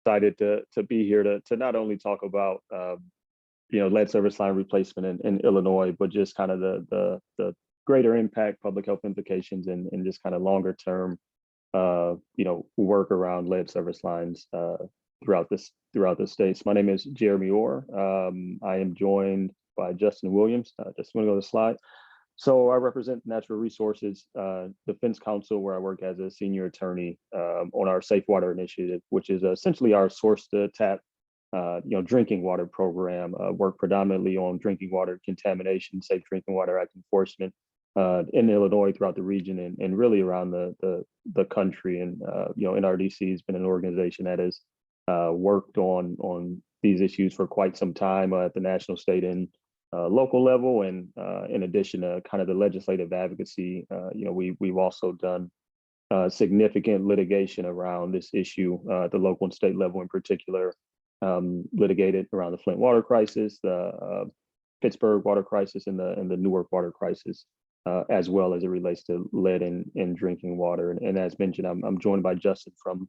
excited to be here to not only talk about lead service line replacement in Illinois, but just kind of the greater impact, public health implications, and just kind of longer term work around lead service lines throughout the states. My name is Jeremy Orr. I am joined by Justin Williams. Just want to go to the slide. So I represent Natural Resources Defense Council, where I work as a senior attorney on our Safe Water Initiative, which is essentially our source to tap, drinking water program. Work predominantly on drinking water contamination, Safe Drinking Water Act enforcement in Illinois, throughout the region, and really around the country. And NRDC has been an organization that has worked on these issues for quite some time at the national, state, and local level. And in addition to kind of the legislative advocacy, we've also done significant litigation around this issue at the local and state level, in particular, litigated around the Flint water crisis, the Pittsburgh water crisis, and the Newark water crisis, as well as it relates to lead in drinking water. And as mentioned, I'm joined by Justin from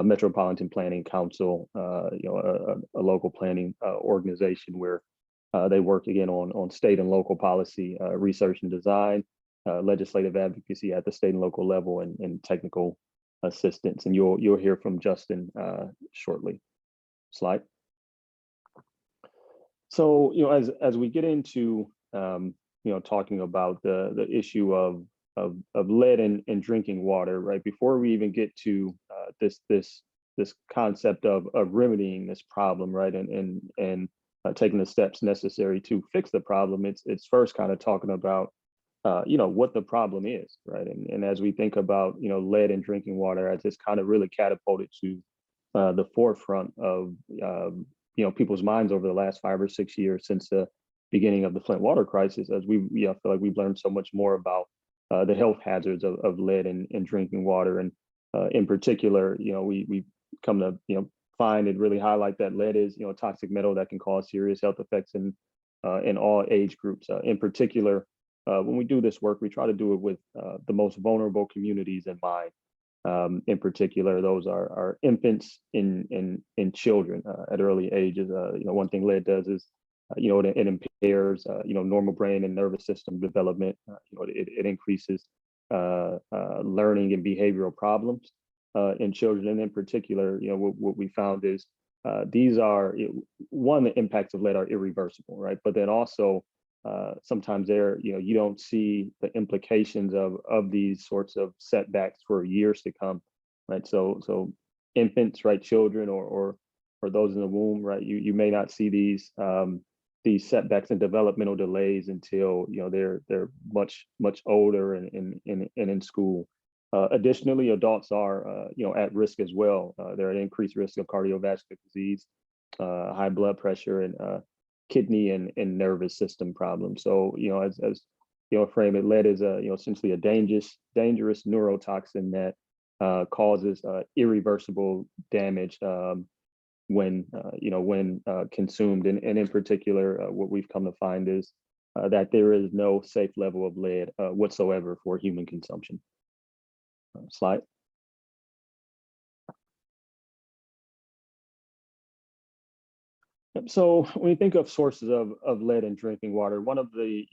Metropolitan Planning Council, a local planning organization where they work again on state and local policy, research and design, legislative advocacy at the state and local level, and technical assistance. And you'll hear from Justin shortly. Slide. So as we get into talking about the issue of lead in drinking water, right? Before we even get to this concept of remedying this problem, right, and taking the steps necessary to fix the problem, it's first kind of talking about what the problem is, right? And as we think about lead in drinking water, as it's kind of really catapulted to the forefront of people's minds over the last 5 or 6 years since the beginning of the Flint water crisis, as we feel like we've learned so much more about the health hazards of lead in drinking water. And in particular, we come to find and really highlight that lead is a toxic metal that can cause serious health effects in all age groups. In particular, when we do this work, we try to do it with the most vulnerable communities in mind. In particular, those are infants and children at early ages. One thing lead does is it impairs normal brain and nervous system development. It increases learning and behavioral problems in children. And in particular, what we found is these are the impacts of lead are irreversible, right? But then also sometimes you don't see the implications of these sorts of setbacks for years to come, right? So infants, right, children, or those in the womb, right, you may not see these setbacks and developmental delays until they're much older and in school. Additionally, adults are at risk as well. They're at increased risk of cardiovascular disease, high blood pressure, and kidney and nervous system problems. So as frame it, lead is essentially a dangerous neurotoxin that causes irreversible damage when consumed. And in particular, what we've come to find is that there is no safe level of lead whatsoever for human consumption. Slide. So when you think of sources of lead in drinking water, one of the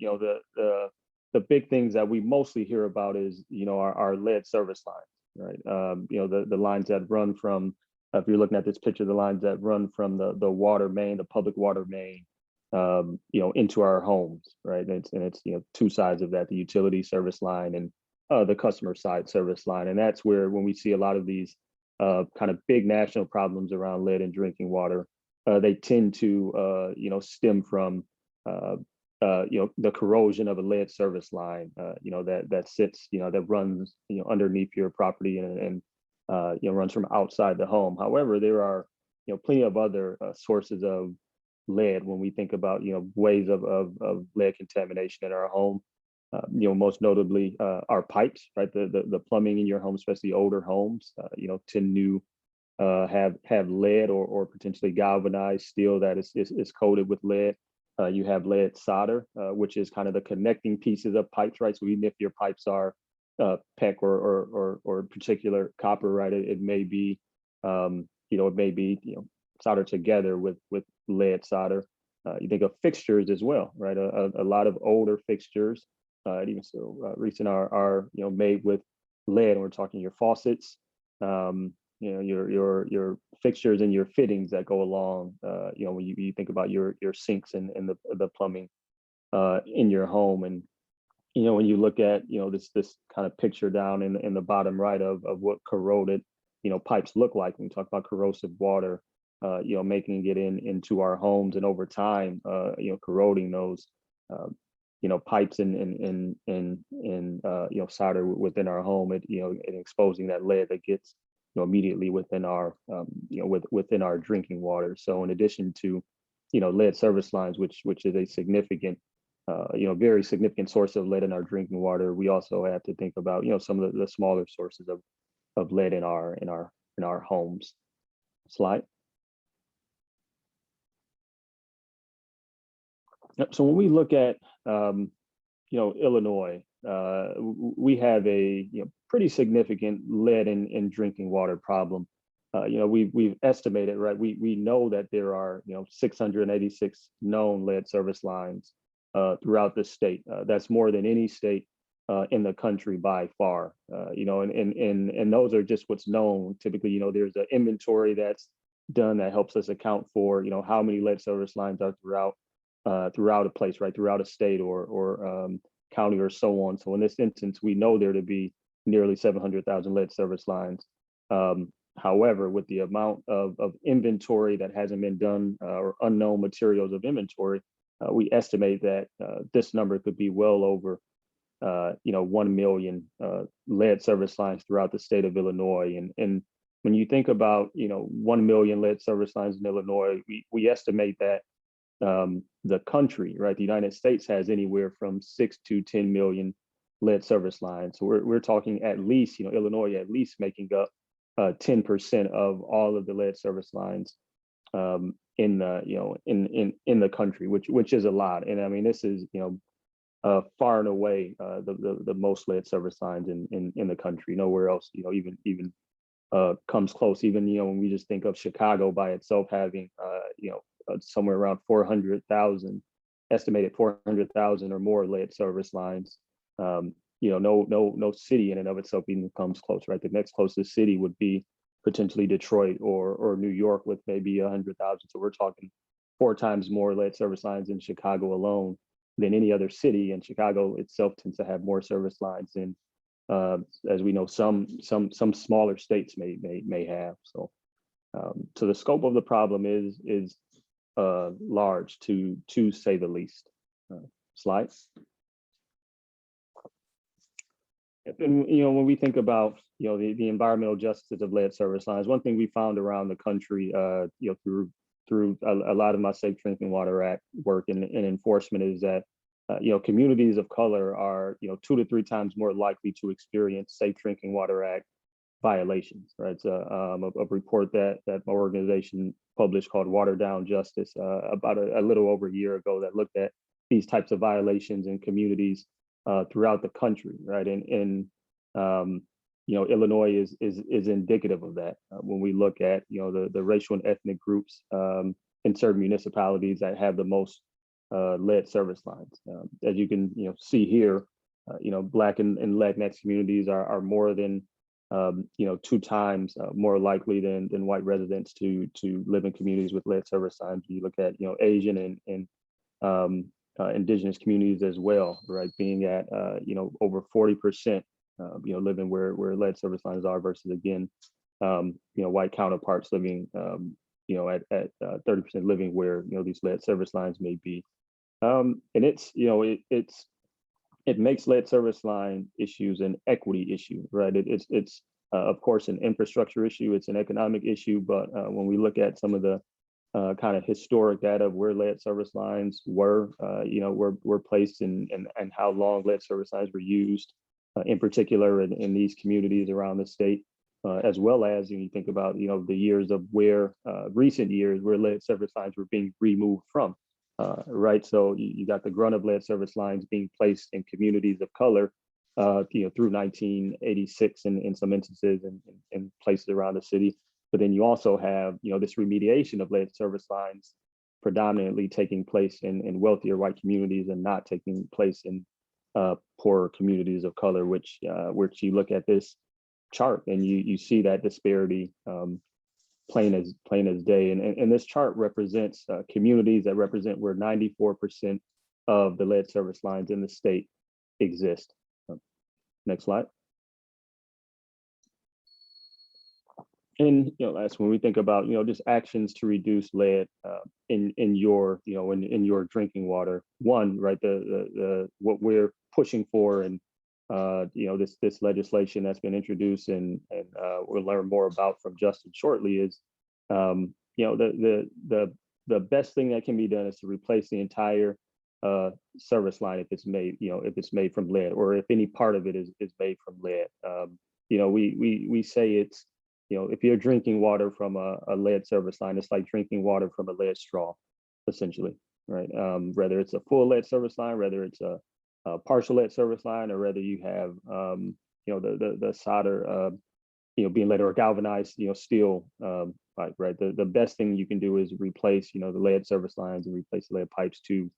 big things that we mostly hear about is our lead service lines, right? The lines that run from, if you're looking at this picture, the lines that run from the water main, the public water main, into our homes, right? And it's two sides of that: the utility service line and the customer side service line. And that's where, when we see a lot of these kind of big national problems around lead in drinking water, they tend to stem from the corrosion of a lead service line that sits that runs underneath your property and runs from outside the home. However, there are plenty of other sources of lead when we think about ways of lead contamination in our home. Most notably our pipes, right? The plumbing in your home, especially older homes, tend to have lead or potentially galvanized steel that is coated with lead. You have lead solder, which is kind of the connecting pieces of pipes, right? So even if your pipes are PEC or particular copper, right, it may be it may be, soldered together with lead solder. You think of fixtures as well, right? A lot of older fixtures, even so recent, are made with lead. And we're talking your faucets, your fixtures and your fittings that go along. When you think about your sinks and the plumbing in your home. And when you look at this kind of picture down in the bottom right of what corroded pipes look like when we talk about corrosive water, making it into our homes, and over time corroding those pipes and solder within our home, and exposing that lead that gets immediately within our within our drinking water. So in addition to lead service lines, which is a significant very significant source of lead in our drinking water, we also have to think about some of the smaller sources of lead in our homes. Slide. So when we look at Illinois, we have a pretty significant lead in drinking water problem. We've estimated, right? We know that there are 686 known lead service lines throughout the state. That's more than any state in the country by far. And those are just what's known. Typically, there's an inventory that's done that helps us account for how many lead service lines are throughout a place, right? Throughout a state or county or so on. So in this instance, we know there to be nearly 700,000 lead service lines. However, with the amount of inventory that hasn't been done or unknown materials of inventory, we estimate that this number could be well over 1 million lead service lines throughout the state of Illinois. And when you think about 1 million lead service lines in Illinois, we estimate that the country, right, the United States, has anywhere from 6 to 10 million lead service lines. So we're talking at least, Illinois at least making up 10% of all of the lead service lines in the country, which is a lot. And I mean, this is far and away the most lead service lines in the country. Nowhere else even comes close. Even when we just think of Chicago by itself having somewhere around 400,000, estimated 400,000 or more lead service lines. No city in and of itself even comes close, right? The next closest city would be potentially Detroit or New York with maybe 100,000. So we're talking 4 times more lead service lines in Chicago alone than any other city. And Chicago itself tends to have more service lines than, as we know, some smaller states may have. So the scope of the problem is large, to say the least. Slides. And when we think about the environmental justice of lead service lines, one thing we found around the country, through a lot of my Safe Drinking Water Act work and enforcement, is that communities of color are 2 to 3 times more likely to experience Safe Drinking Water Act violations. Right, it's a report that my organization published called Water Down Justice about a little over a year ago that looked at these types of violations in communities throughout the country, right? And Illinois is indicative of that. When we look at the racial and ethnic groups in certain municipalities that have the most lead service lines, as you can see here, Black and Latinx communities are more than 2 times more likely than white residents to live in communities with lead service lines. You look at Asian and indigenous communities as well, right, being at over 40%, living where lead service lines are, versus again white counterparts living at 30% living where these lead service lines may be. And it makes lead service line issues an equity issue, right? It's of course an infrastructure issue, it's an economic issue, but when we look at some of the kind of historic data of where lead service lines were placed and how long lead service lines were used, in particular in these communities around the state, as well as when you think about the years of recent years where lead service lines were being removed from, right? So you got the grunt of lead service lines being placed in communities of color through 1986 in some instances and places around the city. But then you also have, this remediation of lead service lines predominantly taking place in wealthier white communities and not taking place in poorer communities of color, which you look at this chart and you see that disparity plain as day. And this chart represents communities that represent where 94% of the lead service lines in the state exist. Next slide. And that's when we think about just actions to reduce lead in your in your drinking water. One, right, the what we're pushing for, and this legislation that's been introduced, and we'll learn more about from Justin shortly, is the best thing that can be done is to replace the entire service line if it's made from lead, or if any part of it is made from lead. We say it's, if you're drinking water from a lead service line, it's like drinking water from a lead straw, essentially, right? Whether it's a full lead service line, whether it's a partial lead service line, or whether you have the solder being lead, or galvanized steel pipe, right? The best thing you can do is replace the lead service lines and replace lead pipes to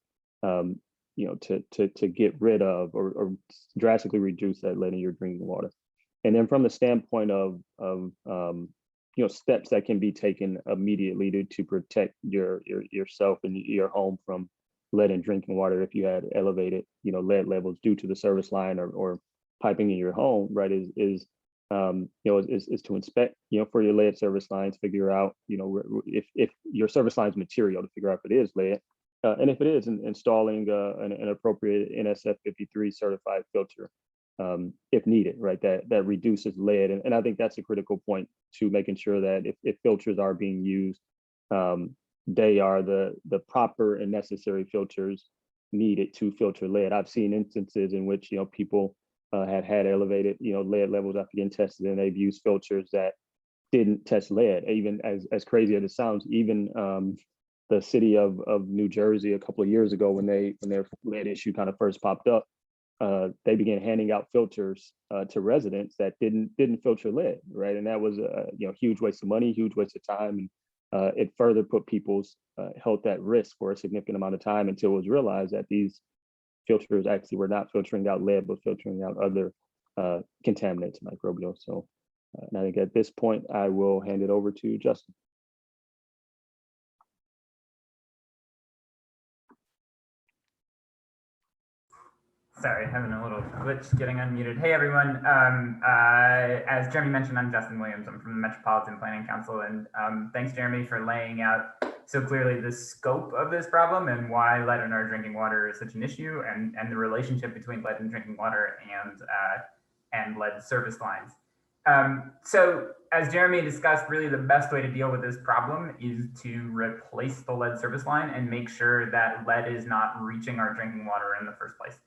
get rid of or drastically reduce that lead in your drinking water. And then from the standpoint of steps that can be taken immediately to protect yourself and your home from lead in drinking water, if you had elevated lead levels due to the service line or piping in your home, right, is to inspect for your lead service lines, figure out if your service line's material, to figure out if it is lead, and if it is, installing an appropriate NSF 53 certified filter if needed, right, that reduces lead. And I think that's a critical point to making sure that if filters are being used, they are the proper and necessary filters needed to filter lead. I've seen instances in which people have had elevated lead levels after getting tested, and they've used filters that didn't test lead. Even as crazy as it sounds, even the city of New Jersey a couple of years ago, when their lead issue kind of first popped up, they began handing out filters to residents that didn't filter lead, right? And that was a huge waste of money, huge waste of time, and it further put people's health at risk for a significant amount of time, until it was realized that these filters actually were not filtering out lead, but filtering out other contaminants, microbial. So, and I think at this point, I will hand it over to Justin. Sorry, having a little glitch getting unmuted. Hey, everyone. As Jeremy mentioned, I'm Justin Williams. I'm from the Metropolitan Planning Council. And thanks, Jeremy, for laying out so clearly the scope of this problem and why lead in our drinking water is such an issue, and the relationship between lead in drinking water and lead service lines. So as Jeremy discussed, really the best way to deal with this problem is to replace the lead service line and make sure that lead is not reaching our drinking water in the first place.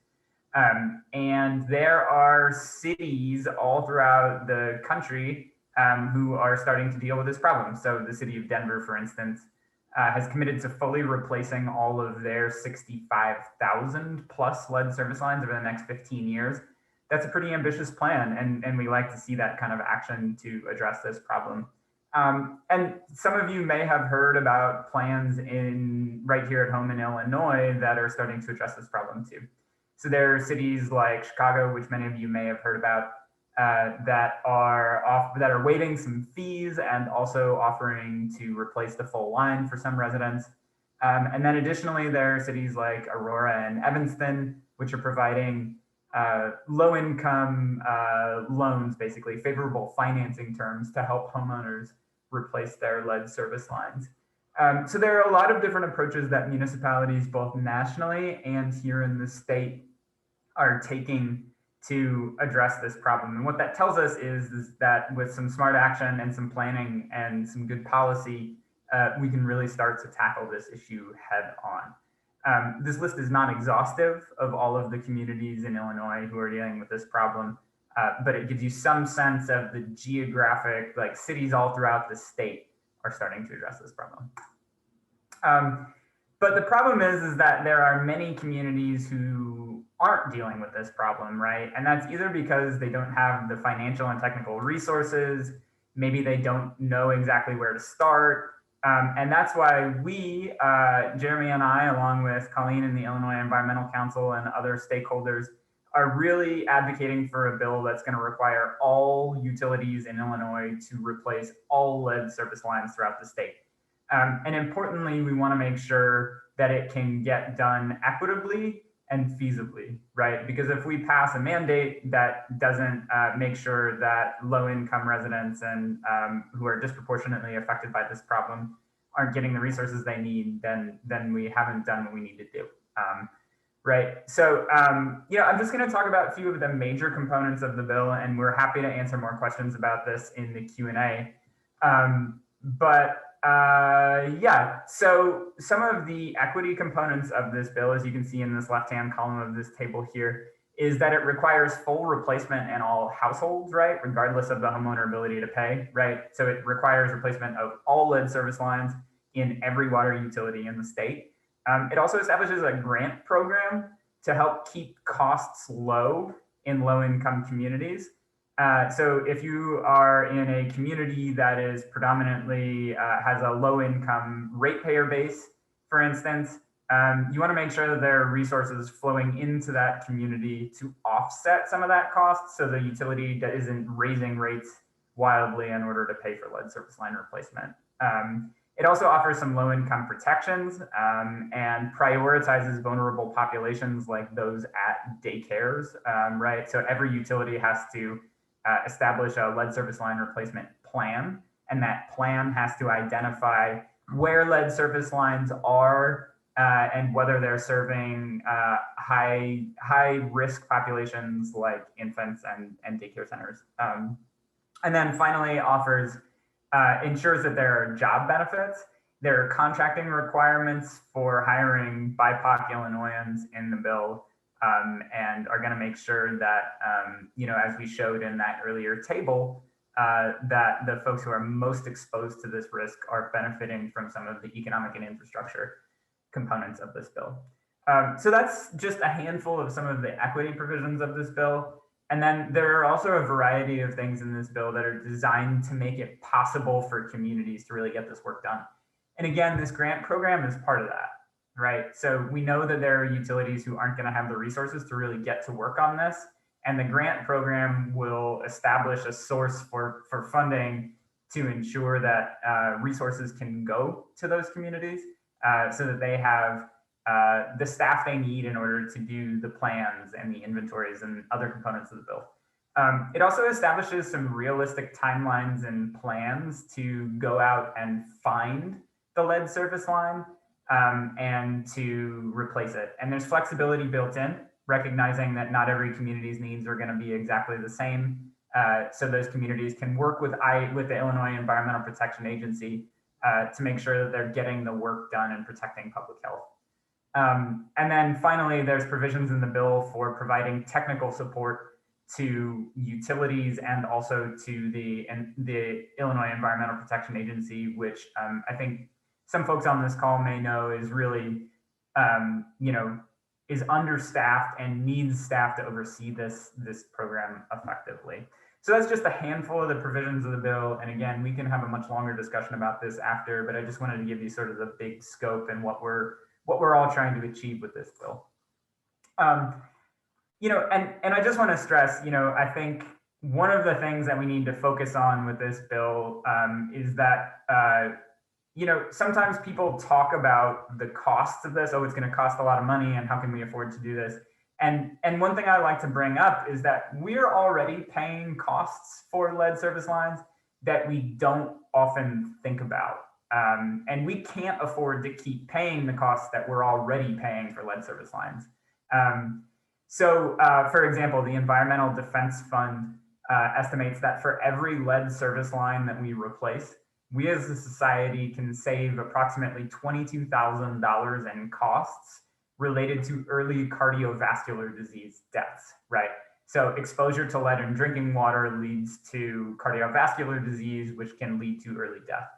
And there are cities all throughout the country who are starting to deal with this problem. So the city of Denver, for instance, has committed to fully replacing all of their 65,000 plus lead service lines over the next 15 years. That's a pretty ambitious plan, and we like to see that kind of action to address this problem. And some of you may have heard about plans right here at home in Illinois that are starting to address this problem too. So there are cities like Chicago, which many of you may have heard about, that are waiving some fees and also offering to replace the full line for some residents. And then additionally, there are cities like Aurora and Evanston, which are providing low-income loans, basically favorable financing terms to help homeowners replace their lead service lines. So there are a lot of different approaches that municipalities, both nationally and here in the state, are taking to address this problem. And what that tells us is that with some smart action and some planning and some good policy, we can really start to tackle this issue head on. This list is not exhaustive of all of the communities in Illinois who are dealing with this problem, but it gives you some sense of the geographic, like cities all throughout the state are starting to address this problem. But the problem is that there are many communities who aren't dealing with this problem, right? And that's either because they don't have the financial and technical resources, maybe they don't know exactly where to start. And that's why we, Jeremy and I, along with Colleen and the Illinois Environmental Council and other stakeholders, are really advocating for a bill that's going to require all utilities in Illinois to replace all lead service lines throughout the state. And importantly, we want to make sure that it can get done equitably and feasibly, right? Because if we pass a mandate that doesn't make sure that low-income residents and who are disproportionately affected by this problem aren't getting the resources they need, then we haven't done what we need to do. Right. So, I'm just going to talk about a few of the major components of the bill, and we're happy to answer more questions about this in the Q&A. So some of the equity components of this bill, as you can see in this left-hand column of this table here, is that it requires full replacement in all households, right, regardless of the homeowner ability to pay, right? So it requires replacement of all lead service lines in every water utility in the state. It also establishes a grant program to help keep costs low in low-income communities. So if you are in a community that is predominantly has a low-income ratepayer base, for instance, you want to make sure that there are resources flowing into that community to offset some of that cost, so the utility isn't raising rates wildly in order to pay for lead service line replacement. It also offers some low-income protections and prioritizes vulnerable populations like those at daycares, right? So every utility has to establish a lead service line replacement plan, and that plan has to identify where lead service lines are and whether they're serving high risk populations like infants and daycare centers. And then finally ensures that there are job benefits. There are contracting requirements for hiring BIPOC Illinoisans in the bill, and are going to make sure that, as we showed in that earlier table, that the folks who are most exposed to this risk are benefiting from some of the economic and infrastructure components of this bill. So that's just a handful of some of the equity provisions of this bill. And then there are also a variety of things in this bill that are designed to make it possible for communities to really get this work done. And again, this grant program is part of that, right? So we know that there are utilities who aren't going to have the resources to really get to work on this. And the grant program will establish a source for funding to ensure that resources can go to those communities so that they have the staff they need in order to do the plans and the inventories and other components of the bill. It also establishes some realistic timelines and plans to go out and find the lead service line and to replace it. And there's flexibility built in, recognizing that not every community's needs are going to be exactly the same. So those communities can work with the Illinois Environmental Protection Agency to make sure that they're getting the work done and protecting public health. And then finally, there's provisions in the bill for providing technical support to utilities and also to the Illinois Environmental Protection Agency, which I think some folks on this call may know is really, is understaffed and needs staff to oversee this program effectively. So that's just a handful of the provisions of the bill. And again, we can have a much longer discussion about this after, but I just wanted to give you sort of the big scope and what we're all trying to achieve with this bill. And I just want to stress, I think one of the things that we need to focus on with this bill is that, sometimes people talk about the costs of this. Oh, it's going to cost a lot of money, and how can we afford to do this? And one thing I like to bring up is that we're already paying costs for lead service lines that we don't often think about. And we can't afford to keep paying the costs that we're already paying for lead service lines. For example, the Environmental Defense Fund estimates that for every lead service line that we replace, we as a society can save approximately $22,000 in costs related to early cardiovascular disease deaths, right? So exposure to lead in drinking water leads to cardiovascular disease, which can lead to early death.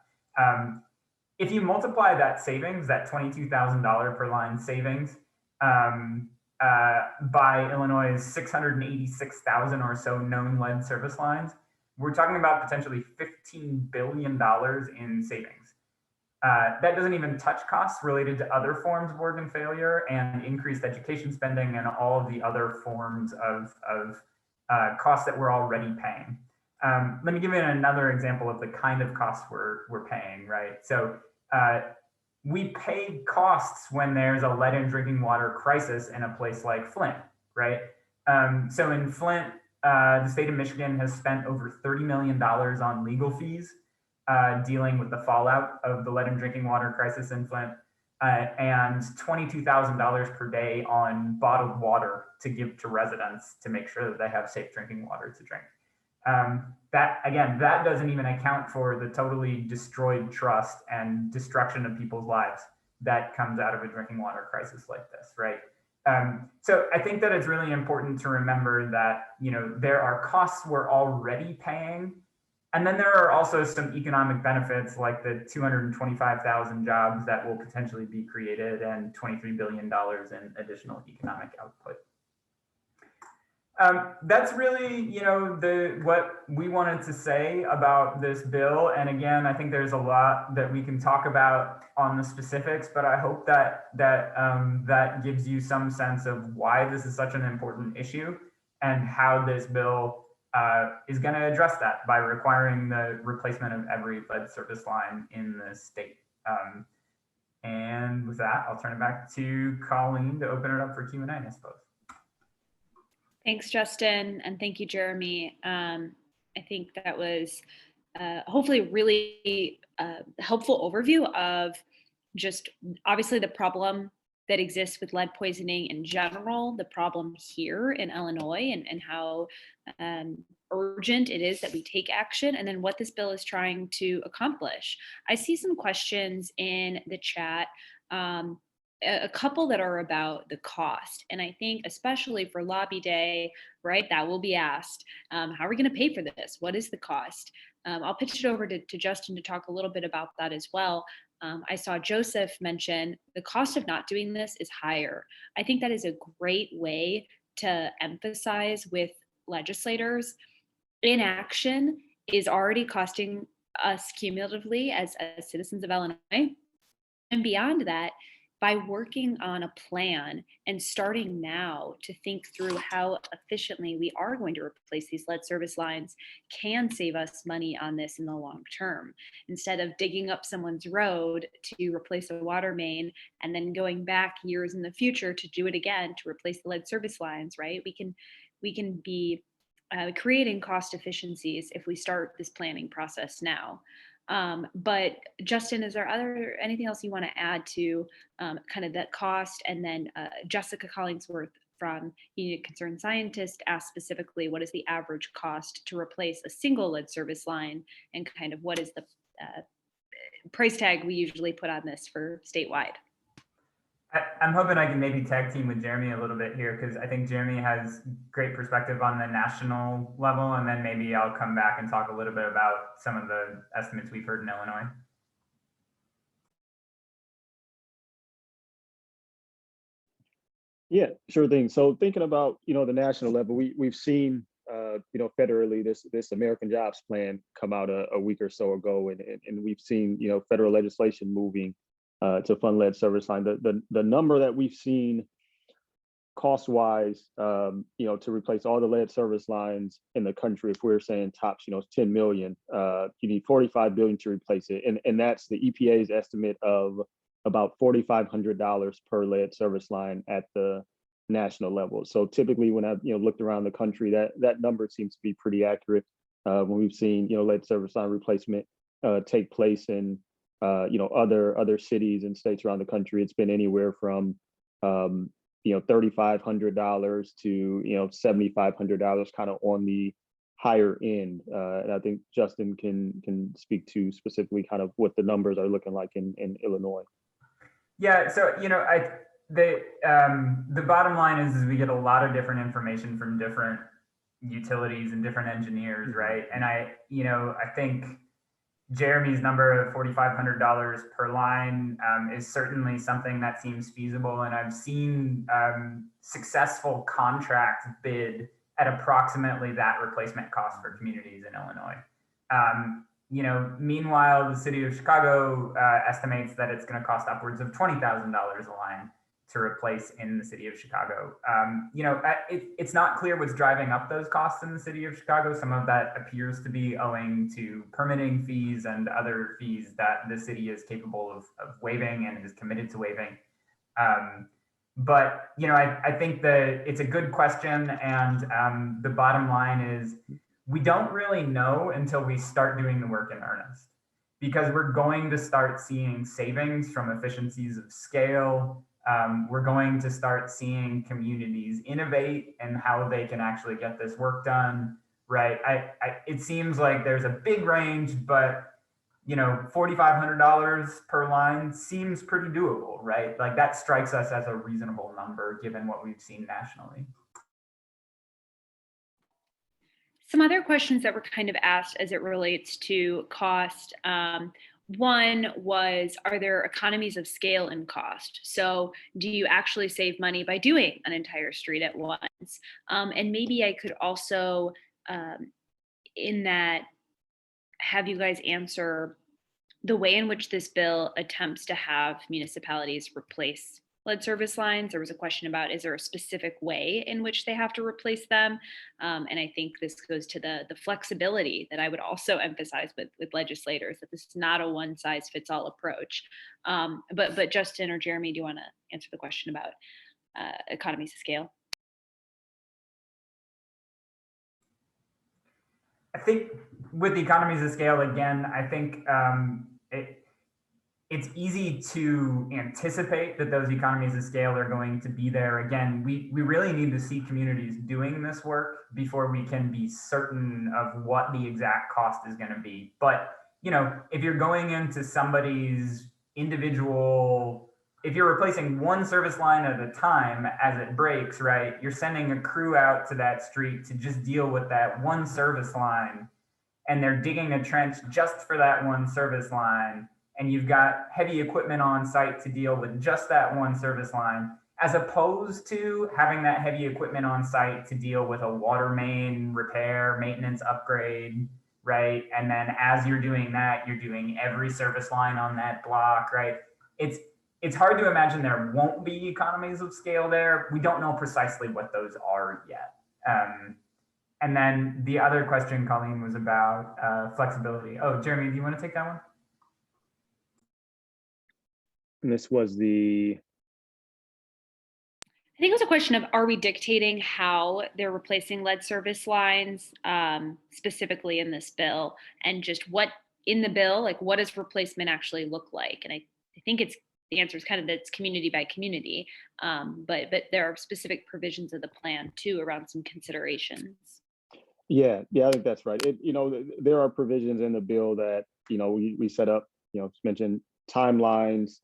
If you multiply that savings, that $22,000 per line savings, by Illinois' 686,000 or so known lead service lines, we're talking about potentially $15 billion in savings. That doesn't even touch costs related to other forms of organ failure and increased education spending and all of the other forms of costs that we're already paying. Let me give you another example of the kind of costs we're paying, right? So we pay costs when there's a lead in drinking water crisis in a place like Flint, right? So in Flint, the state of Michigan has spent over $30 million on legal fees dealing with the fallout of the lead in drinking water crisis in Flint, and $22,000 per day on bottled water to give to residents to make sure that they have safe drinking water to drink. That doesn't even account for the totally destroyed trust and destruction of people's lives that comes out of a drinking water crisis like this, right? So I think that it's really important to remember that, there are costs we're already paying. And then there are also some economic benefits like the 225,000 jobs that will potentially be created and $23 billion in additional economic output. That's really, what we wanted to say about this bill. And again, I think there's a lot that we can talk about on the specifics, but I hope that gives you some sense of why this is such an important issue and how this bill is going to address that by requiring the replacement of every lead service line in the state. And with that, I'll turn it back to Colleen to open it up for Q&A, I suppose. Thanks, Justin, and thank you, Jeremy. I think that was hopefully a really helpful overview of just obviously the problem that exists with lead poisoning in general, the problem here in Illinois, and how urgent it is that we take action, and then what this bill is trying to accomplish. I see some questions in the chat, a couple that are about the cost. And I think especially for Lobby Day, right, that will be asked, how are we going to pay for this? What is the cost? I'll pitch it over to Justin to talk a little bit about that as well. I saw Joseph mention the cost of not doing this is higher. I think that is a great way to emphasize with legislators. Inaction is already costing us cumulatively as citizens of Illinois. And beyond that, by working on a plan and starting now to think through how efficiently we are going to replace these lead service lines can save us money on this in the long term. Instead of digging up someone's road to replace a water main and then going back years in the future to do it again to replace the lead service lines, right? We can be creating cost efficiencies if we start this planning process now. But Justin, is there anything else you want to add to kind of that cost? And then Jessica Collingsworth from Union Concerned Scientist asked specifically, what is the average cost to replace a single lead service line, and kind of what is the price tag we usually put on this for statewide? I'm hoping I can maybe tag team with Jeremy a little bit here, because I think Jeremy has great perspective on the national level, and then maybe I'll come back and talk a little bit about some of the estimates we've heard in Illinois. Yeah, sure thing. So thinking about, the national level, we've seen, federally this American Jobs Plan come out a week or so ago, and we've seen, federal legislation moving to fund lead service line. The number that we've seen cost-wise, to replace all the lead service lines in the country, if we're saying tops, 10 million, you need 45 billion to replace it. And that's the EPA's estimate of about $4,500 per lead service line at the national level. So typically when I've, looked around the country, that number seems to be pretty accurate when we've seen, lead service line replacement take place in other cities and states around the country. It's been anywhere from $3,500 to $7,500, kind of on the higher end. And I think Justin can speak to specifically kind of what the numbers are looking like in Illinois. Yeah, so the bottom line is we get a lot of different information from different utilities and different engineers, right? And I think Jeremy's number of $4,500 per line is certainly something that seems feasible. And I've seen successful contracts bid at approximately that replacement cost for communities in Illinois. Meanwhile, the city of Chicago estimates that it's going to cost upwards of $20,000 a line to replace in the city of Chicago. It's not clear what's driving up those costs in the city of Chicago. Some of that appears to be owing to permitting fees and other fees that the city is capable of waiving and is committed to waiving. But I think that it's a good question, and the bottom line is we don't really know until we start doing the work in earnest, because we're going to start seeing savings from efficiencies of scale. We're going to start seeing communities innovate in how they can actually get this work done, right? It seems like there's a big range, but $4,500 per line seems pretty doable, right? Like that strikes us as a reasonable number given what we've seen nationally. Some other questions that were kind of asked as it relates to cost. One was, are there economies of scale in cost? So do you actually save money by doing an entire street at once? And maybe I could also, in that, have you guys answer the way in which this bill attempts to have municipalities replace lead service lines. There was a question about, is there a specific way in which they have to replace them? And I think this goes to the flexibility that I would also emphasize with legislators, that this is not a one size fits all approach. But Justin or Jeremy, do you want to answer the question about economies of scale? I think with the economies of scale, again, I think it's easy to anticipate that those economies of scale are going to be there. Again, we really need to see communities doing this work before we can be certain of what the exact cost is going to be. But, if you're going into somebody's individual, if you're replacing one service line at a time as it breaks, right, you're sending a crew out to that street to just deal with that one service line, and they're digging a trench just for that one service line. And you've got heavy equipment on site to deal with just that one service line, as opposed to having that heavy equipment on site to deal with a water main repair, maintenance upgrade, right? And then as you're doing that, you're doing every service line on that block, right? It's hard to imagine there won't be economies of scale there. We don't know precisely what those are yet. And then the other question, Colleen, was about flexibility. Oh, Jeremy, do you want to take that one? And this was I think it was a question of, are we dictating how they're replacing lead service lines, specifically in this bill, and just what in the bill, like what does replacement actually look like? And I think the answer is kind of that it's community by community, but there are specific provisions of the plan too around some considerations. Yeah, I think that's right. There are provisions in the bill that we set up. Mentioned timelines.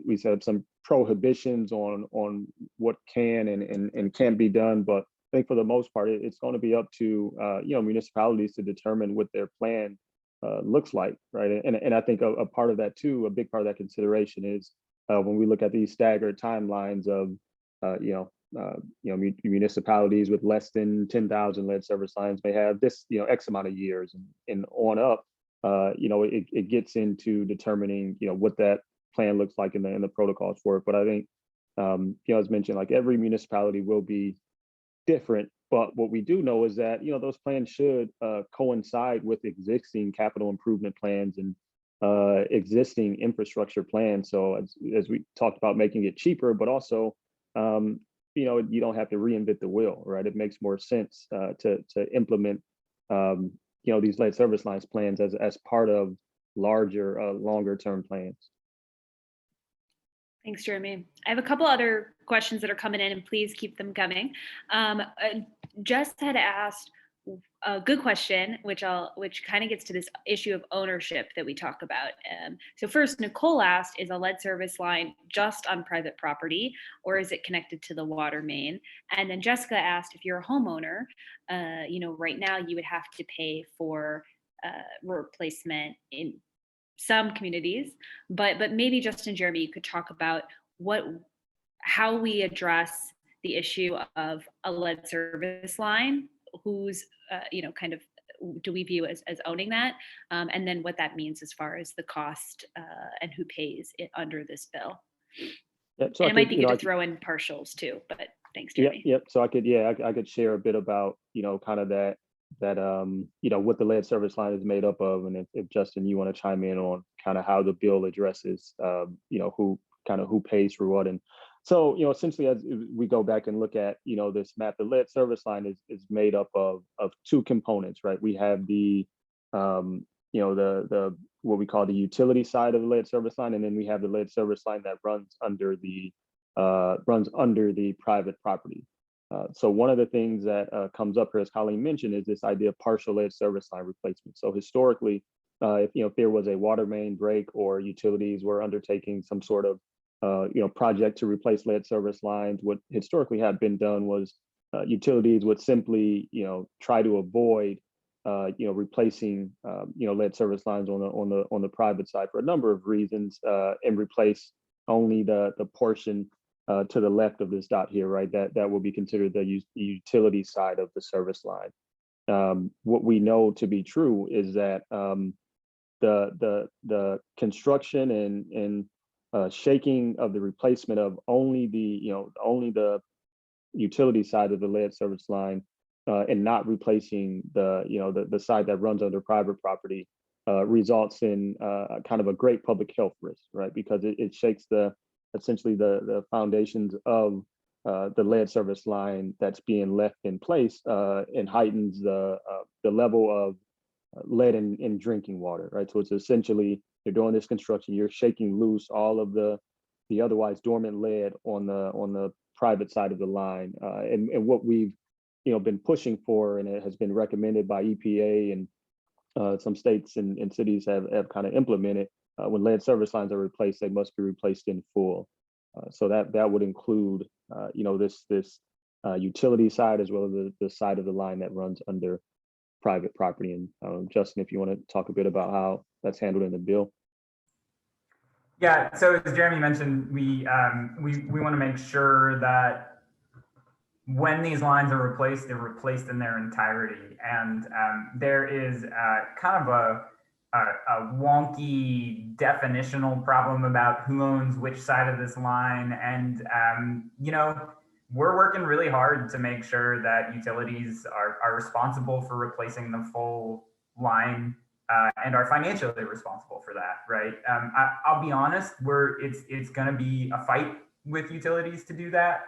We set up some prohibitions on what can and can't be done. But I think for the most part, it's going to be up to municipalities to determine what their plan looks like, right? And I think a part of that too, a big part of that consideration is when we look at these staggered timelines of municipalities with less than 10,000 lead service lines may have this X amount of years and on up. It gets into determining what that plan looks like in the protocols for it. But I think as mentioned, like every municipality will be different. But what we do know is that those plans should coincide with existing capital improvement plans and existing infrastructure plans. So as we talked about, making it cheaper, but also you don't have to reinvent the wheel, right? It makes more sense to implement these lead service lines plans as part of larger, longer term plans. Thanks, Jeremy. I have a couple other questions that are coming in, and please keep them coming. Jess had asked a good question, which kind of gets to this issue of ownership that we talk about. So first, Nicole asked, is a lead service line just on private property, or is it connected to the water main? And then Jessica asked, if you're a homeowner, right now you would have to pay for replacement in some communities, but maybe Justin, Jeremy, you could talk about how we address the issue of a lead service line, who's, kind of do we view as owning that? And then what that means as far as the cost and who pays it under this bill. Yep. So And it might be good to I throw in partials too, but thanks, Yep, Jeremy. yep. So I could share a bit about, kind of that, what the lead service line is made up of. And if Justin, you want to chime in on kind of how the bill addresses, who pays for what. And so, essentially, as we go back and look at, this map, the lead service line is made up of two components, right? We have the, the what we call the utility side of the lead service line, and then we have the lead service line that runs under the private property. So one of the things that comes up here, as Colleen mentioned, is this idea of partial lead service line replacement. So historically, if there was a water main break or utilities were undertaking some sort of project to replace lead service lines, what historically had been done was utilities would simply try to avoid replacing lead service lines on the private side for a number of reasons, and replace only the portion to the left of this dot here, right? That will be considered the utility side of the service line. What we know to be true is that the construction and shaking of the replacement of only the utility side of the lead service line, and not replacing the side that runs under private property, results in kind of a great public health risk, right? Because it shakes essentially the foundations of the lead service line that's being left in place, and heightens the level of lead in drinking water, right? So it's essentially, you're doing this construction, you're shaking loose all of the otherwise dormant lead on the private side of the line, and what we've been pushing for, and it has been recommended by EPA, and some states and cities have kind of implemented. When lead service lines are replaced, they must be replaced in full. So that would include, this utility side, as well as the side of the line that runs under private property. And Justin, if you want to talk a bit about how that's handled in the bill. Yeah. So as Jeremy mentioned, we want to make sure that when these lines are replaced, they're replaced in their entirety. And there is kind of a wonky definitional problem about who owns which side of this line. And, we're working really hard to make sure that utilities are responsible for replacing the full line, and are financially responsible for that, right? I'll be honest, it's going to be a fight with utilities to do that.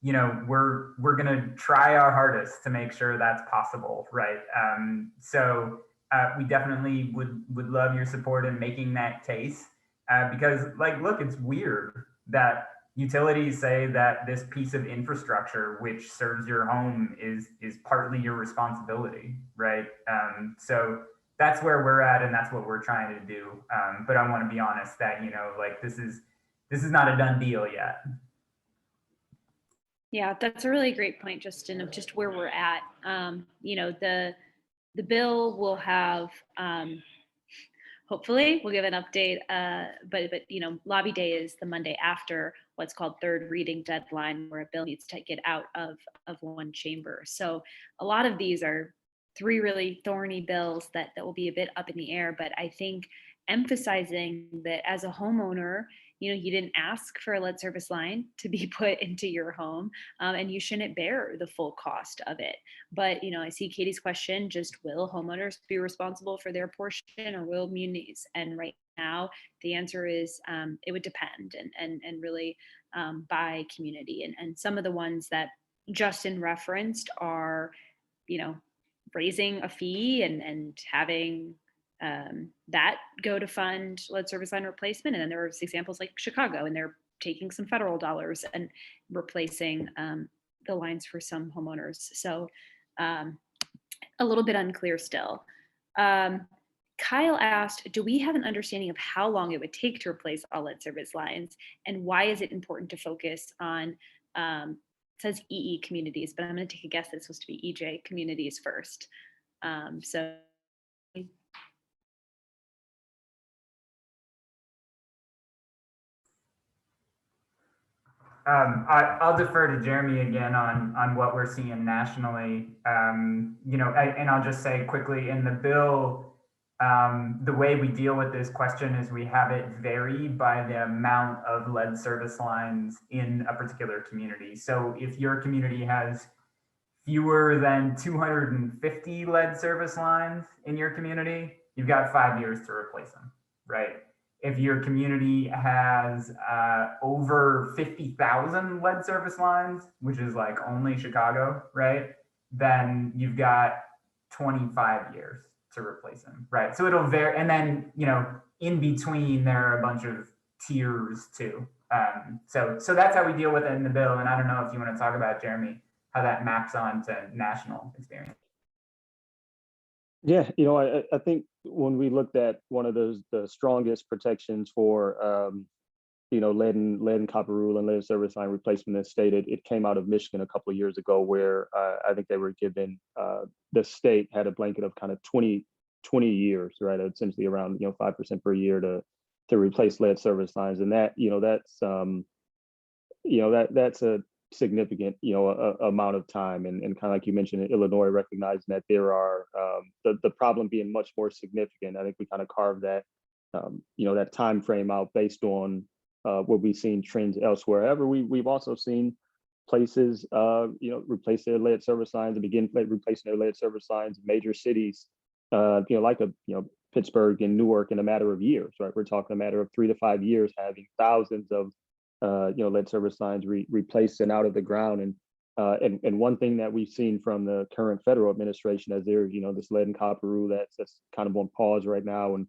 We're going to try our hardest to make sure that's possible, right? So we definitely would love your support in making that case, because look, it's weird that utilities say that this piece of infrastructure which serves your home is partly your responsibility, right? So that's where we're at, and that's what we're trying to do. But I want to be honest that this is not a done deal yet. Yeah, that's a really great point, Justin, of just where we're at. The bill will have, hopefully we'll give an update, but lobby day is the Monday after what's called third reading deadline, where a bill needs to get out of one chamber. So a lot of these are three really thorny bills that will be a bit up in the air. But I think emphasizing that as a homeowner, you didn't ask for a lead service line to be put into your home, and you shouldn't bear the full cost of it. But, I see Katie's question, just will homeowners be responsible for their portion, or will munis? And right now, the answer is it would depend, and really by community. And some of the ones that Justin referenced are, raising a fee and having that go to fund lead service line replacement. And then there are examples like Chicago, and they're taking some federal dollars and replacing the lines for some homeowners. So a little bit unclear still. Kyle asked, do we have an understanding of how long it would take to replace all lead service lines? And why is it important to focus on, it says EE communities, but I'm going to take a guess that it's supposed to be EJ communities first. So I'll defer to Jeremy again on what we're seeing nationally. And I'll just say quickly in the bill, the way we deal with this question is we have it vary by the amount of lead service lines in a particular community. So if your community has fewer than 250 lead service lines in your community, you've got 5 years to replace them, right? If your community has over 50,000 lead service lines, which is like only Chicago, right? Then you've got 25 years to replace them, right? So it'll vary. And then, in between, there are a bunch of tiers too. So that's how we deal with it in the bill. And I don't know if you want to talk about, Jeremy, how that maps on to national experience. Yeah, I think when we looked at one of the strongest protections for lead and copper rule and lead service line replacement as stated, it came out of Michigan a couple of years ago, where I think they were given the state had a blanket of kind of 20 years, right? Essentially around 5% per year to replace lead service lines, and that's a significant amount of time, and kind of like you mentioned in Illinois, recognizing that there are the problem being much more significant. I think we kind of carved that that time frame out based on what we've seen trends elsewhere. However, we've also seen places replace their lead service lines and begin replacing their lead service lines in major cities, like Pittsburgh and Newark, in a matter of years, right? We're talking a matter of 3 to 5 years, having thousands of lead service lines replaced and out of the ground. And one thing that we've seen from the current federal administration, as there's this lead and copper rule that's kind of on pause right now and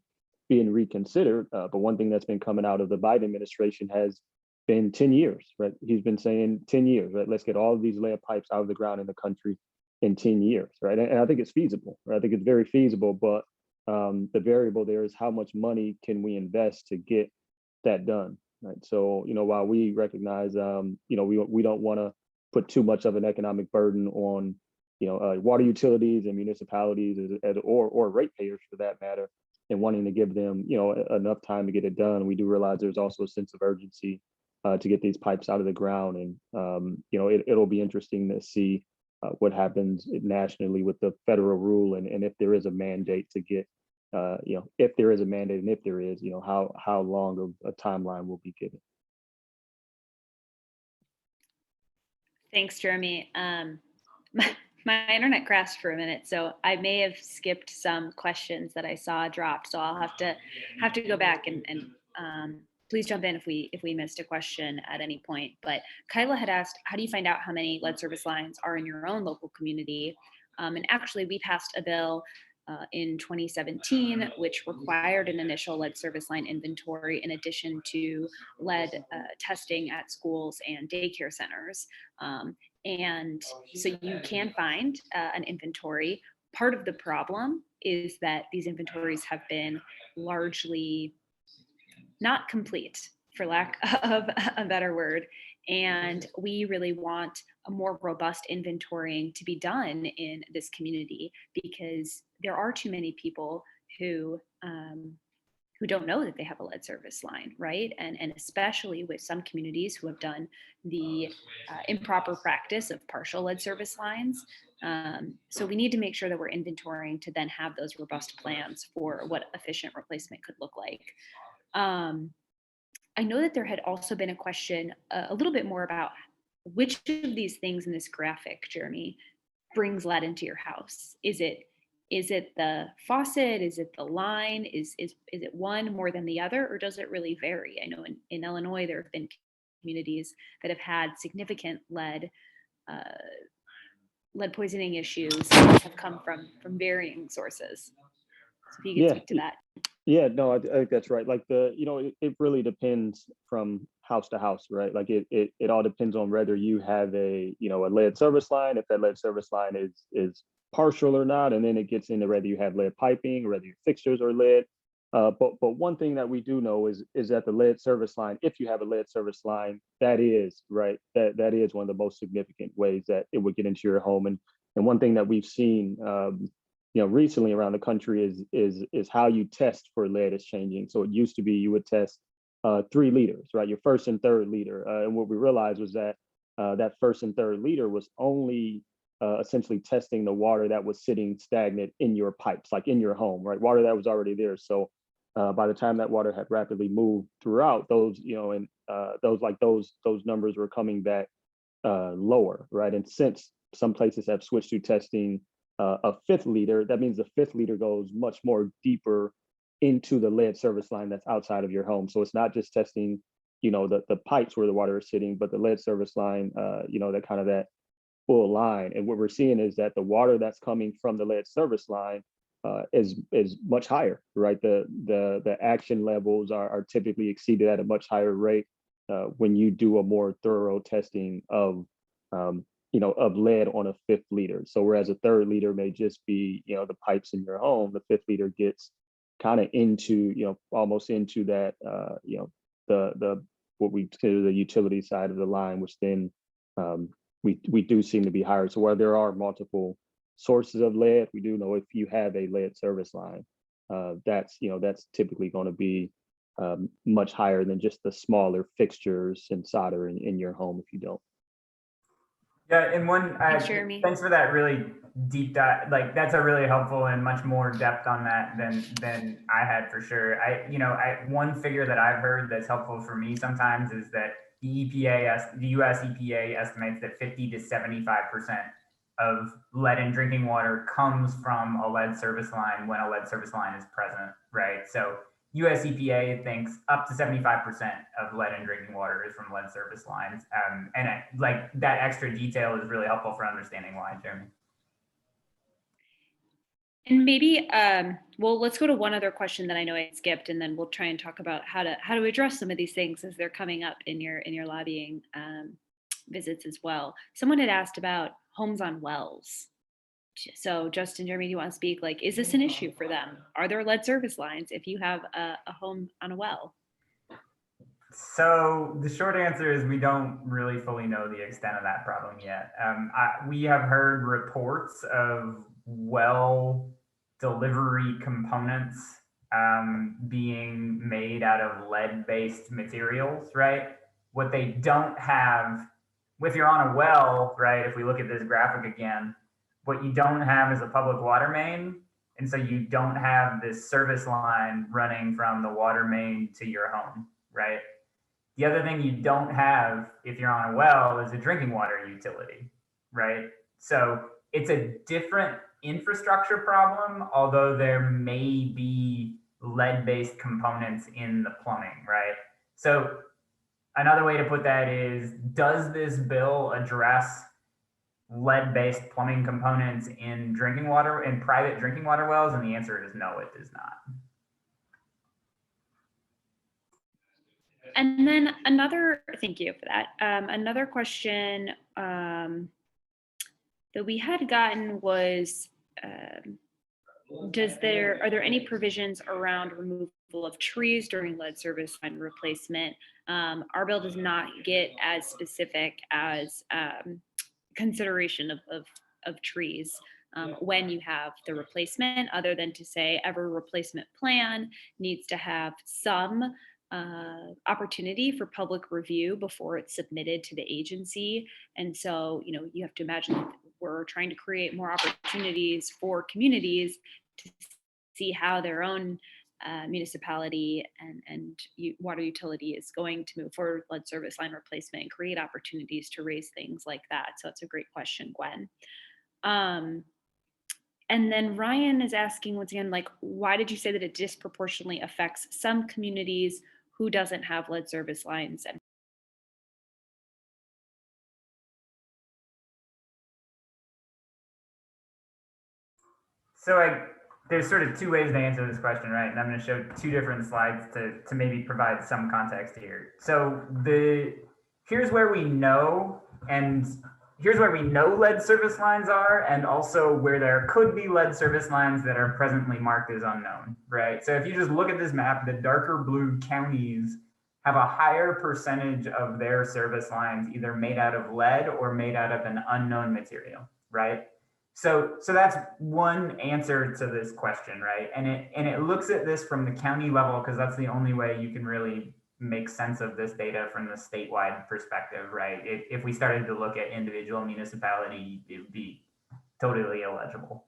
being reconsidered. But one thing that's been coming out of the Biden administration has been 10 years, right? He's been saying 10 years, right? Let's get all of these lead pipes out of the ground in the country in 10 years, right? And I think it's feasible, right? I think it's very feasible, but the variable there is how much money can we invest to get that done, right? So, while we recognize, we don't want to put too much of an economic burden on, water utilities and municipalities or ratepayers for that matter, and wanting to give them, enough time to get it done. We do realize there's also a sense of urgency to get these pipes out of the ground. And, it'll be interesting to see what happens nationally with the federal rule, and if there is a mandate to get, if there is a mandate, and if there is, how long of a timeline will be given. Thanks, Jeremy. My internet crashed for a minute, so I may have skipped some questions that I saw dropped. So I'll have to go back and please jump in if we missed a question at any point. But Kyla had asked, how do you find out how many lead service lines are in your own local community? And actually, we passed a bill in 2017, which required an initial lead service line inventory in addition to lead testing at schools and daycare centers. And so you can find an inventory. Part of the problem is that these inventories have been largely not complete, for lack of a better word. And we really want a more robust inventorying to be done in this community, because there are too many people who don't know that they have a lead service line, right? And especially with some communities who have done the improper practice of partial lead service lines. So we need to make sure that we're inventorying to then have those robust plans for what efficient replacement could look like. I know that there had also been a question a little bit more about which of these things in this graphic, Jeremy, brings lead into your house. Is it the faucet? Is it the line? Is it one more than the other, or does it really vary? I know in Illinois, there have been communities that have had significant lead poisoning issues that have come from varying sources. So if you could speak to that. Yeah, no, I think that's right. Like it really depends from house to house, right? Like it all depends on whether you have a lead service line, if that lead service line is partial or not, and then it gets into whether you have lead piping or whether your fixtures are lead. But one thing that we do know is that the lead service line, if you have a lead service line, that is right. That is one of the most significant ways that it would get into your home. And one thing that we've seen recently around the country is how you test for lead is changing. So it used to be you would test 3 liters, right? Your first and third liter. And what we realized was that that first and third liter was only essentially testing the water that was sitting stagnant in your pipes, like in your home, right? Water that was already there. So by the time that water had rapidly moved throughout, those, you know, and those numbers were coming back lower, right? And since some places have switched to testing a 5th liter, that means the 5th liter goes much more deeper into the lead service line that's outside of your home. So it's not just testing, you know, the pipes where the water is sitting, but the lead service line, you know, that kind of that full line. And what we're seeing is that the water that's coming from the lead service line is much higher, right? The action levels are typically exceeded at a much higher rate when you do a more thorough testing of you know, of lead on a 5th liter. So whereas a 3rd liter may just be, you know, the pipes in your home, the 5th liter gets kind of into, you know, almost into that, you know, the what we consider the utility side of the line, which then we do seem to be higher. So while there are multiple sources of lead, we do know if you have a lead service line, that's, you know, that's typically going to be much higher than just the smaller fixtures and solder in your home if you don't. Yeah, and one, Thanks, Jeremy. thanks for that really deep dive. Like that's a really helpful and much more depth on that than I had for sure. One figure that I've heard that's helpful for me sometimes is that the US EPA estimates that 50 to 75% of lead in drinking water comes from a lead service line when a lead service line is present, right? So US EPA thinks up to 75% of lead in drinking water is from lead service lines. Like that extra detail is really helpful for understanding why, Jeremy. And maybe, well, let's go to one other question that I know I skipped, and then we'll try and talk about how to address some of these things as they're coming up in your lobbying visits as well. Someone had asked about homes on wells. So Justin, Jeremy, do you want to speak? Like, is this an issue for them? Are there lead service lines if you have a home on a well? So the short answer is we don't really fully know the extent of that problem yet. We have heard reports of well delivery components being made out of lead-based materials, right? What they don't have, if you're on a well, right, if we look at this graphic again, what you don't have is a public water main. And so you don't have this service line running from the water main to your home, right? The other thing you don't have if you're on a well is a drinking water utility, right? So it's a different infrastructure problem, although there may be lead-based components in the plumbing, right? So another way to put that is, does this bill address lead-based plumbing components in drinking water, in private drinking water wells? And the answer is no, it does not. And then thank you for that. Another question that we had gotten was, are there any provisions around removal of trees during lead service line replacement? Our bill does not get as specific as consideration of trees when you have the replacement, other than to say every replacement plan needs to have some opportunity for public review before it's submitted to the agency. And so, you know, you have to imagine that we're trying to create more opportunities for communities to see how their own municipality and water utility is going to move forward with lead service line replacement and create opportunities to raise things like that. So it's a great question, Gwen. And then Ryan is asking once again, like, why did you say that it disproportionately affects some communities who doesn't have lead service lines? And so there's sort of two ways to answer this question, right? And I'm going to show two different slides to maybe provide some context here. So here's where we know, and here's where we know lead service lines are, and also where there could be lead service lines that are presently marked as unknown, right? So if you just look at this map, the darker blue counties have a higher percentage of their service lines either made out of lead or made out of an unknown material, right? So that's one answer to this question, right? And it looks at this from the county level because that's the only way you can really make sense of this data from the statewide perspective, right? If we started to look at individual municipality, it would be totally illegible.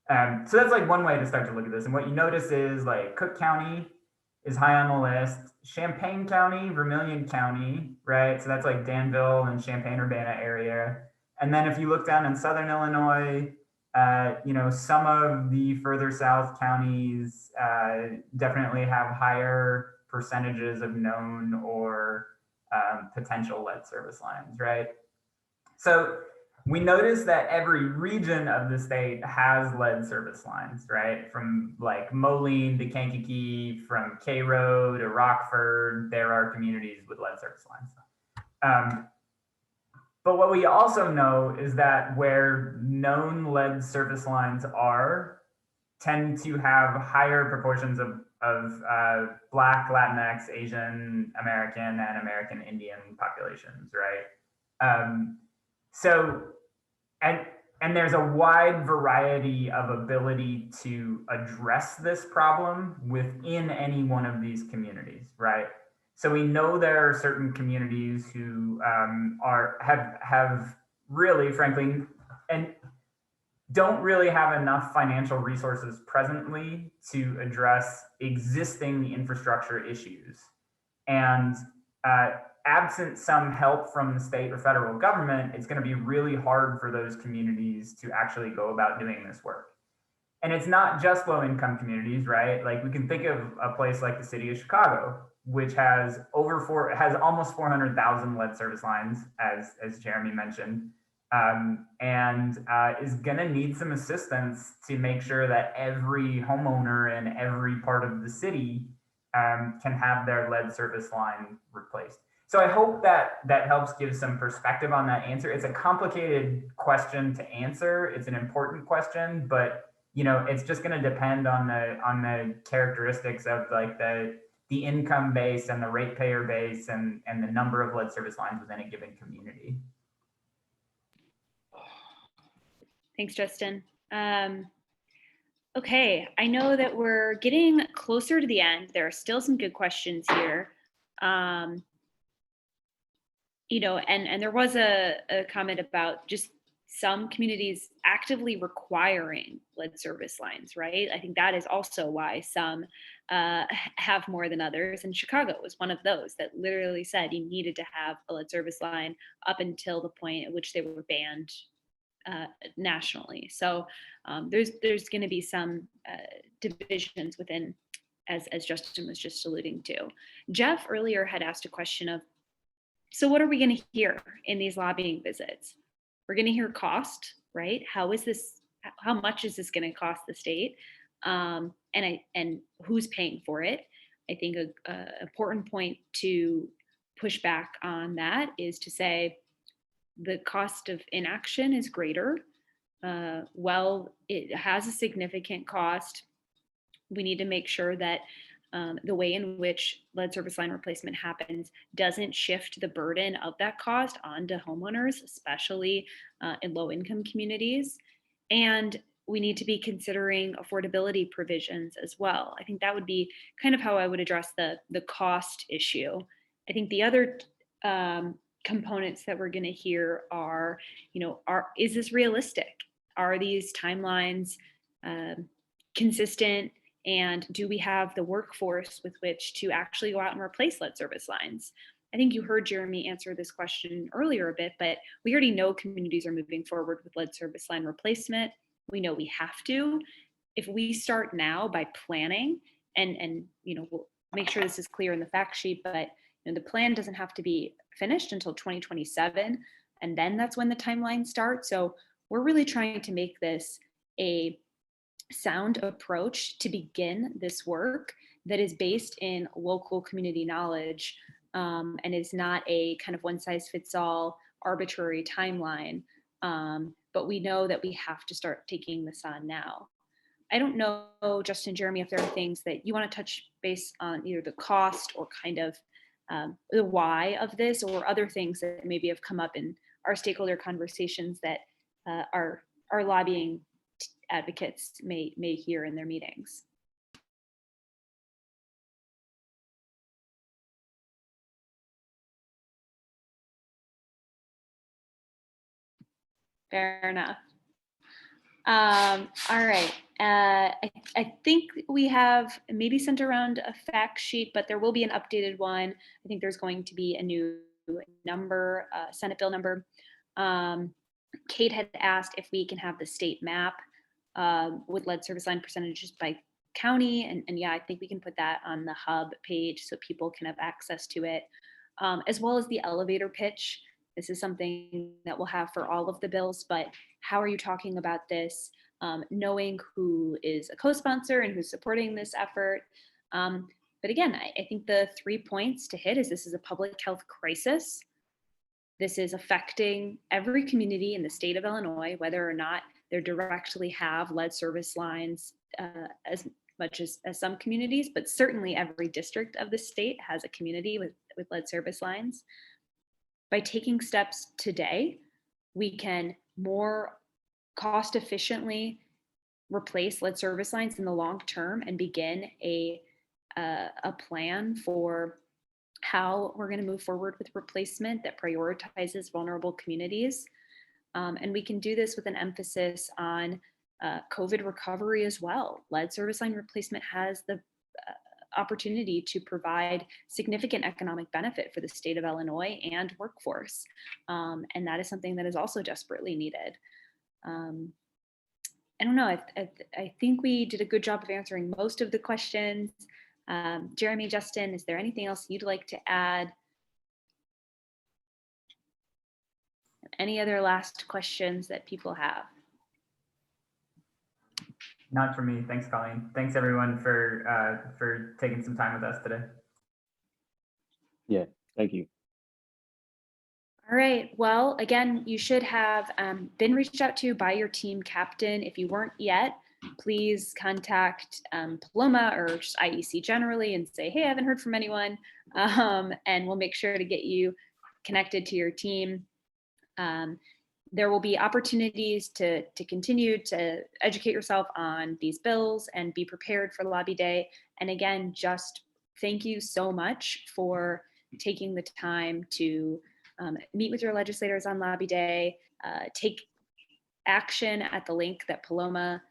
So that's like one way to start to look at this. And what you notice is like Cook County is high on the list, Champaign County, Vermilion County, right? So that's like Danville and Champaign-Urbana area. And then if you look down in Southern Illinois, you know, some of the further south counties definitely have higher percentages of known or potential lead service lines, right? So we notice that every region of the state has lead service lines, right? From like Moline to Kankakee, from Cairo to Rockford, there are communities with lead service lines. But what we also know is that where known lead service lines are, tend to have higher proportions of Black, Latinx, Asian American, and American Indian populations, right? So, and there's a wide variety of ability to address this problem within any one of these communities, right? So we know there are certain communities who have really, frankly, and don't really have enough financial resources presently to address existing infrastructure issues. And absent some help from the state or federal government, it's going to be really hard for those communities to actually go about doing this work. And it's not just low income communities, right? Like we can think of a place like the city of Chicago, which has almost 400,000 lead service lines, as Jeremy mentioned, and is going to need some assistance to make sure that every homeowner in every part of the city can have their lead service line replaced. So I hope that helps give some perspective on that answer. It's a complicated question to answer. It's an important question, but you know, it's just going to depend on the characteristics of like the income base and the ratepayer base and the number of lead service lines within a given community. Thanks, Justin. Okay, I know that we're getting closer to the end. There are still some good questions here. You know, and there was a comment about just some communities actively requiring lead service lines, right? I think that is also why some have more than others. And Chicago was one of those that literally said you needed to have a lead service line up until the point at which they were banned nationally. So there's going to be some divisions within, as Justin was just alluding to. Jeff earlier had asked a question of, so what are we going to hear in these lobbying visits? We're going to hear cost, right? How much is this going to cost the state? And who's paying for it? I think a important point to push back on that is to say the cost of inaction is greater. Well, it has a significant cost. We need to make sure that the way in which lead service line replacement happens doesn't shift the burden of that cost onto homeowners, especially in low income communities. And we need to be considering affordability provisions as well. I think that would be kind of how I would address the cost issue. I think the other components that we're going to hear are, you know, is this realistic? Are these timelines consistent? And do we have the workforce with which to actually go out and replace lead service lines? I think you heard Jeremy answer this question earlier a bit, but we already know communities are moving forward with lead service line replacement. We know we have to. If we start now by planning, and you know, we'll make sure this is clear in the fact sheet, but you know, the plan doesn't have to be finished until 2027, and then that's when the timeline starts. So we're really trying to make this a sound approach to begin this work that is based in local community knowledge and is not a kind of one size fits all arbitrary timeline. But we know that we have to start taking this on now. I don't know, Justin, Jeremy, if there are things that you want to touch base on, either the cost or kind of the why of this, or other things that maybe have come up in our stakeholder conversations that our lobbying advocates may hear in their meetings. Fair enough. All right. I think we have maybe sent around a fact sheet, but there will be an updated one. I think there's going to be a new number, Senate bill number. Kate had asked if we can have the state map with lead service line percentages by county. And yeah, I think we can put that on the hub page so people can have access to it, as well as the elevator pitch. This is something that we'll have for all of the bills, but how are you talking about this? Knowing who is a co-sponsor and who's supporting this effort. But again, I think the 3 points to hit is this is a public health crisis. This is affecting every community in the state of Illinois, whether or not they directly have lead service lines as much as some communities, but certainly every district of the state has a community with lead service lines. By taking steps today, we can more cost efficiently replace lead service lines in the long term and begin a plan for how we're going to move forward with replacement that prioritizes vulnerable communities. And we can do this with an emphasis on COVID recovery as well. Lead service line replacement has the opportunity to provide significant economic benefit for the state of Illinois and workforce. And that is something that is also desperately needed. I don't know, I think we did a good job of answering most of the questions. Jeremy, Justin, is there anything else you'd like to add? Any other last questions that people have? Not for me. Thanks, Colleen. Thanks everyone for taking some time with us today. Yeah, thank you. All right. Well, again, you should have been reached out to by your team captain. If you weren't yet, please contact Paloma or just IEC generally and say, hey, I haven't heard from anyone. And we'll make sure to get you connected to your team. There will be opportunities to continue to educate yourself on these bills and be prepared for Lobby Day. And again, just thank you so much for taking the time to meet with your legislators on Lobby Day, take action at the link that Paloma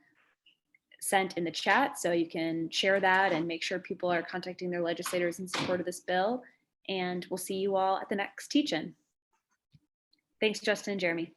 sent in the chat so you can share that and make sure people are contacting their legislators in support of this bill. And we'll see you all at the next teach-in. Thanks, Justin and Jeremy.